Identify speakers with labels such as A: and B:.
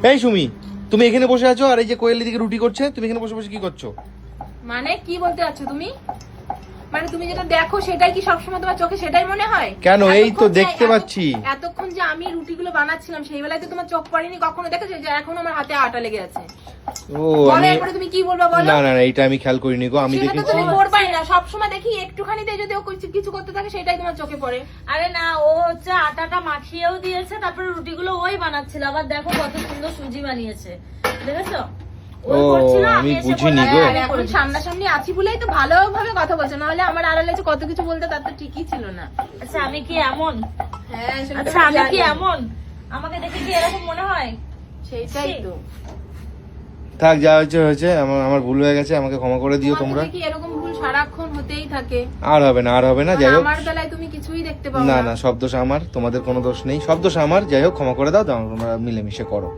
A: এই সুমি, তুমি এখানে বসে আছো আর এই যে কোয়েল দিকে রুটি করছে, তুমি এখানে বসে বসে কি করছো?
B: মানে কি বলতে চাচ্ছ তুমি? মানে তুমি যেটা দেখো সেটাই কি সবসময় তোমার চোখে সেটাই মনে হয়?
A: কেন, এই তো
B: এতক্ষণ যে-
A: দেখতে পাচ্ছি।
B: এতক্ষণ যে আমি রুটিগুলো বানাচ্ছিলাম সেই বেলায় তো তোমার চোখ পড়েনি কখনো, দেখেছো যে এখন আমার হাতে আটা লেগে আছে?
A: ও
B: বলো
A: আমি
B: এরপরে তুমি কি বলবা বলো?
A: না না না, এটা আমি খেয়াল করিনি গো, আমি
B: সেটা তো
A: দেখেছি।
B: তুমি করবাই না, সবসময় দেখি একটুখানিতে যদি ও কিছু করতে থাকে সেটাই তোমার চোখে পড়ে।
C: আরে না, ও হচ্ছে আটাটা মাখিয়েও দিয়েছে, তারপরে রুটিগুলো ওই বানাচ্ছিল। আবার দেখো কত সুন্দর সুজি বানিয়েছে, দেখেছো? ওই
A: ও,
C: করছিল,
A: আমি
C: এসে
A: বুঝিনি
C: বললাম,
A: গো।
C: "হ্যাঁ,
B: আর
C: আমি
B: এখন
C: করে দিচ্ছি।"
B: সামনাসামনি আছি বলেই তো ভালোভাবে কথা বলছো, নাহলে আমার আড়ালে যে কত কিছু বলতে তার তো ঠিকই ছিল না।
C: আচ্ছা আমি কি এমন?
B: হ্যাঁ সেটা তো
C: আচ্ছা আমি কি
B: জানি।
C: এমন? আমাকে দেখে কি এরকম মনে হয়?
B: সেইটাই তো।
A: থাক, যা হয়েছে হয়েছে, আমার ভুল হয়ে গেছে, আমাকে ক্ষমা করে দিও তোমরা।
B: তোমাদের কি এরকম ভুল সারাক্ষণ হতেই থাকে?
A: আর হবে না, আর হবে না, যাই হোক।
B: আমার বেলায় তুমি কিছুই দেখতে পাও
A: না
B: না।
A: না, সব দোষ আমার, তোমাদের কোনো দোষ নেই, সব দোষ আমার। যাই হোক, ক্ষমা করে দাও, তোমরা মিলেমিশে করো।